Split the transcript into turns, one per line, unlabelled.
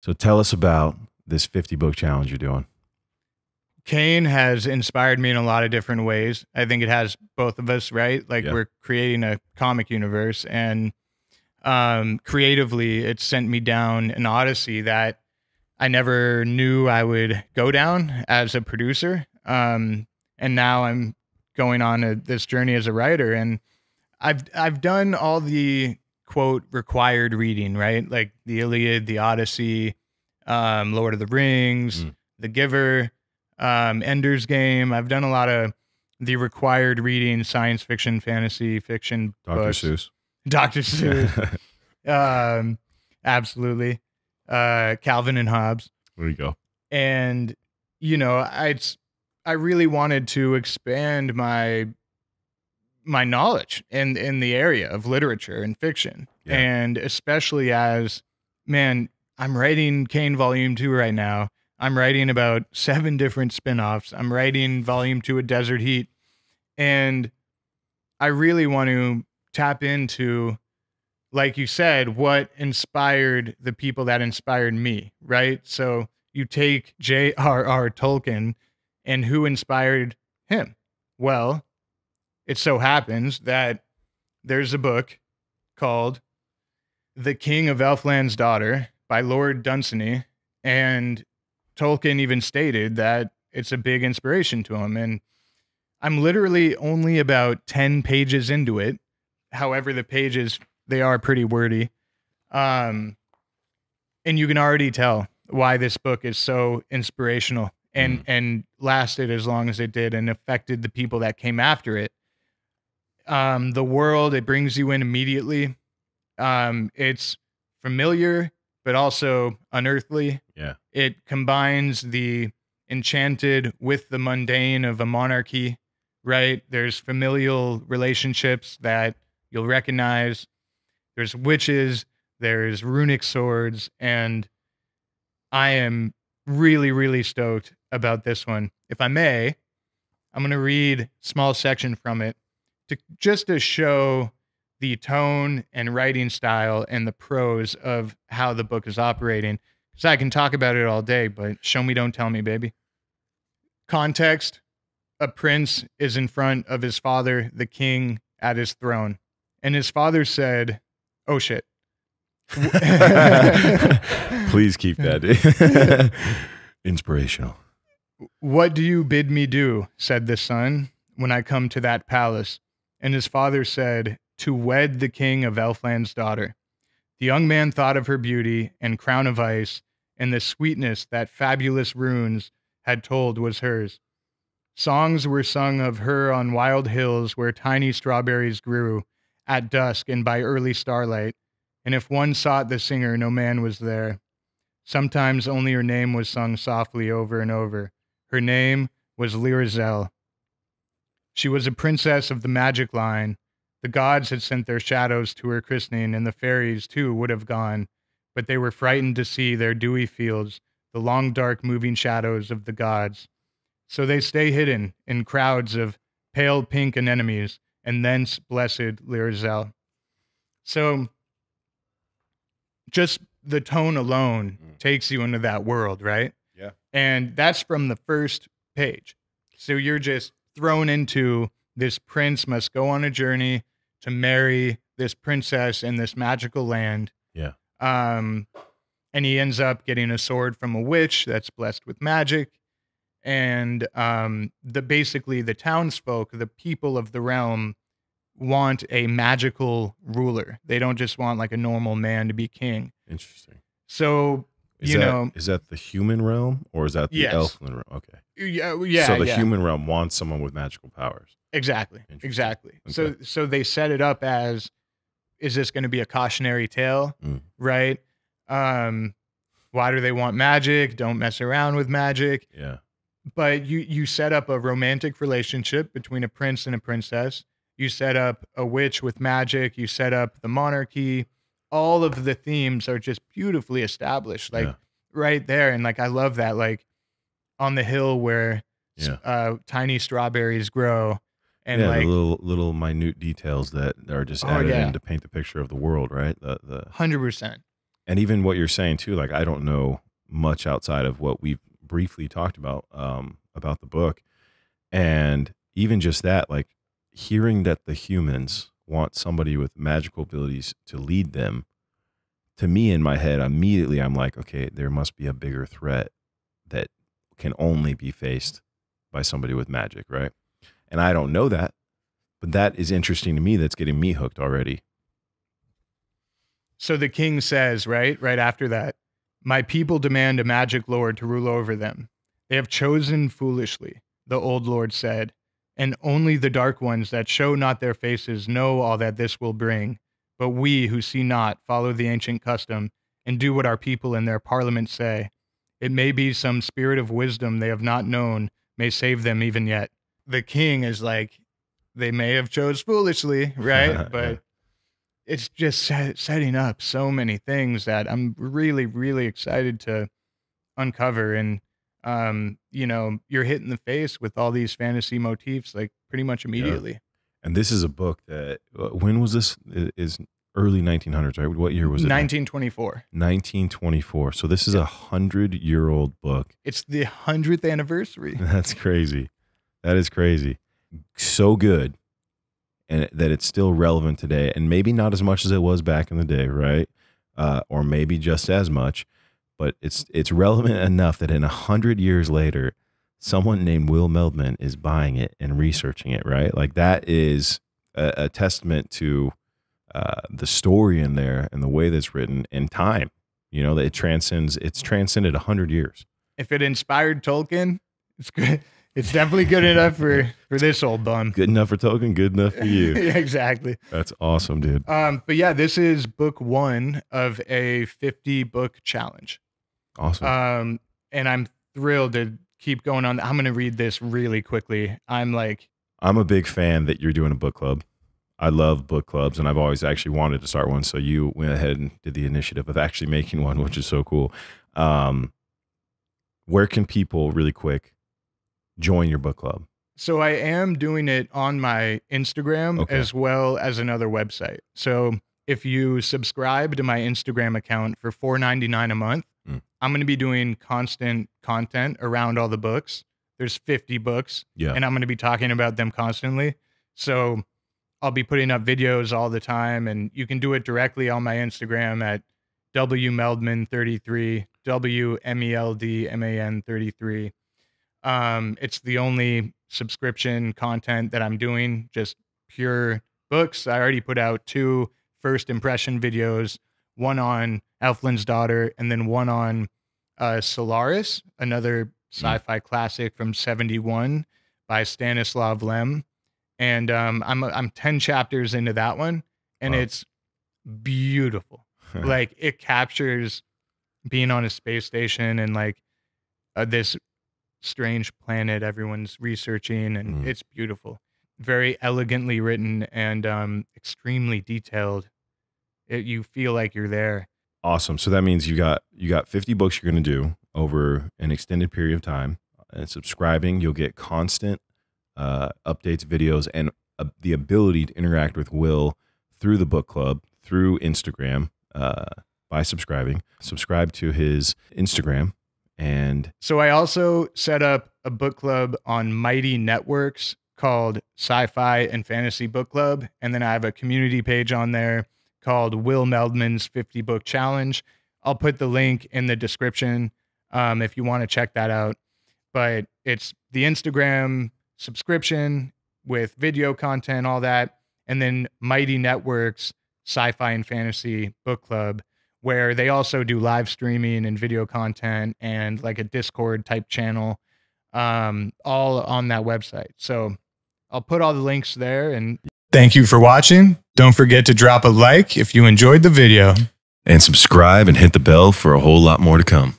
So tell us about this 50 book challenge you're doing.
Kane has inspired me in a lot of different ways. I think it has both of us, right? Like
Yeah.
we're creating a comic universe, and creatively, it sent me down an odyssey that I never knew I would go down as a producer. And now I'm going on this journey as a writer, and I've done all the quote required reading, right? Like the Iliad, the Odyssey, Lord of the Rings, The Giver, Ender's Game. I've done a lot of the required reading, science fiction, fantasy fiction
Dr.
books.
Seuss.
Dr. Seuss. Absolutely. Calvin and Hobbes.
There you go.
And, you know, I really wanted to expand my knowledge in the area of literature and fiction.
Yeah.
And especially as, man, I'm writing Kane Volume 2 right now. I'm writing about 7 different spin-offs. I'm writing Volume 2 of Desert Heat. And I really want to tap into, like you said, what inspired the people that inspired me, right? So you take J.R.R. Tolkien, and who inspired him? Well, it so happens that there's a book called The King of Elfland's Daughter by Lord Dunsany, and Tolkien even stated that it's a big inspiration to him. And I'm literally only about 10 pages into it. However, the pages, they are pretty wordy. And you can already tell why this book is so inspirational and lasted as long as it did and affected the people that came after it. The world, it brings you in immediately. It's familiar, but also unearthly.
Yeah.
It combines the enchanted with the mundane of a monarchy, right? There's familial relationships that you'll recognize. There's witches, there's runic swords, and I am really, really stoked about this one. If I may, I'm going to read a small section from it just to show the tone and writing style and the prose of how the book is operating. Because I can talk about it all day, but show me, don't tell me, baby. Context: a prince is in front of his father, the king, at his throne. And his father said, "Oh shit."
Please keep that. Inspirational.
"What do you bid me do," said the son, "when I come to that palace?" And his father said, "To wed the king of Elfland's daughter." The young man thought of her beauty and crown of ice and the sweetness that fabulous runes had told was hers. Songs were sung of her on wild hills where tiny strawberries grew at dusk and by early starlight, and if one sought the singer, no man was there. Sometimes only her name was sung softly over and over. Her name was Lyrizel. She was a princess of the magic line. The gods had sent their shadows to her christening, and the fairies, too, would have gone, but they were frightened to see their dewy fields, the long, dark, moving shadows of the gods. So they stay hidden in crowds of pale pink anemones, and thence blessed Lyrizel. So just the tone alone takes you into that world, right?
Yeah.
And that's from the first page. So you're just thrown into this prince must go on a journey to marry this princess in this magical land.
Yeah.
And he ends up getting a sword from a witch that's blessed with magic. And basically the townsfolk, the people of the realm, want a magical ruler. They don't just want like a normal man to be king.
Interesting.
So
Is that the human realm or is that the elfin realm? Okay.
Yeah.
So the human realm wants someone with magical powers.
Exactly.
Okay.
So they set it up as, is this going to be a cautionary tale? Right? Why do they want magic? Don't mess around with magic.
Yeah.
But you set up a romantic relationship between a prince and a princess. You set up a witch with magic. You set up the monarchy. All of the themes are just beautifully established, like right there. And like, I love that, like on the hill where tiny strawberries grow. And like
the little minute details that are just added in to paint the picture of the world, right? The
100%.
And even what you're saying too, like I don't know much outside of what we've briefly talked about the book. And even just that, like hearing that the humans want somebody with magical abilities to lead them, to me in my head, immediately I'm like, okay, there must be a bigger threat that can only be faced by somebody with magic, right? And I don't know that, but that is interesting to me. That's getting me hooked already.
So the king says, right after that, my people demand a magic lord to rule over them. They have chosen foolishly, the old lord said, and only the dark ones that show not their faces know all that this will bring. But we who see not follow the ancient custom and do what our people in their parliament say. It may be some spirit of wisdom they have not known may save them even yet. The king is like, they may have chose foolishly, right? But it's just setting up so many things that I'm really, really excited to uncover. And, you know, you're hit in the face with all these fantasy motifs, like pretty much immediately.
Yeah. And this is a book that, when was this? Is early 1900s, right? What year was it?
1924.
1924. So this is a 100-year-old book.
It's the 100th anniversary.
That's crazy. That is crazy. So good. And that it's still relevant today, and maybe not as much as it was back in the day, right? Or maybe just as much, but it's relevant enough that in 100 years later, someone named Will Meldman is buying it and researching it, right? Like that is a testament to the story in there and the way that's written and time. You know, that it's transcended 100 years. If
it inspired Tolkien, it's good. It's definitely good enough for this old bum.
Good enough for Tolkien, good enough for you.
Yeah, exactly.
That's awesome, dude.
But yeah, this is book 1 of a 50-book challenge.
Awesome.
And I'm thrilled to keep going on. I'm going to read this really quickly. I'm
a big fan that you're doing a book club. I love book clubs, and I've always actually wanted to start one. So you went ahead and did the initiative of actually making one, which is so cool. Where can people, really quick, join your book club?
So I am doing it on my Instagram as well as another website. So if you subscribe to my Instagram account for $4.99 a month, I'm going to be doing constant content around all the books. There's 50 books, and I'm going to be talking about them constantly. So I'll be putting up videos all the time, and you can do it directly on my Instagram at WMeldman33, WMeldman33. It's the only subscription content that I'm doing, just pure books. I already put out 2 first impression videos, one on Elfland's Daughter, and then one on Solaris, another sci-fi classic from '71 by Stanislav Lem. And I'm 10 chapters into that one, and it's beautiful. Like it captures being on a space station and like this strange planet everyone's researching, and it's beautiful, very elegantly written, and extremely detailed. You feel like you're there.
Awesome. So that means you got 50 books you're going to do over an extended period of time, and subscribing, you'll get constant updates, videos, and the ability to interact with Will through the book club, through Instagram, by subscribing. Subscribe to his Instagram. And
so I also set up a book club on Mighty Networks called Sci-Fi and Fantasy Book Club. And then I have a community page on there called Will Meldman's 50 Book Challenge. I'll put the link in the description if you want to check that out. But it's the Instagram subscription with video content, all that. And then Mighty Networks Sci-Fi and Fantasy Book Club, where they also do live streaming and video content and like a Discord type channel, all on that website. So I'll put all the links there. And thank you for watching. Don't forget to drop a like if you enjoyed the video.
And subscribe and hit the bell for a whole lot more to come.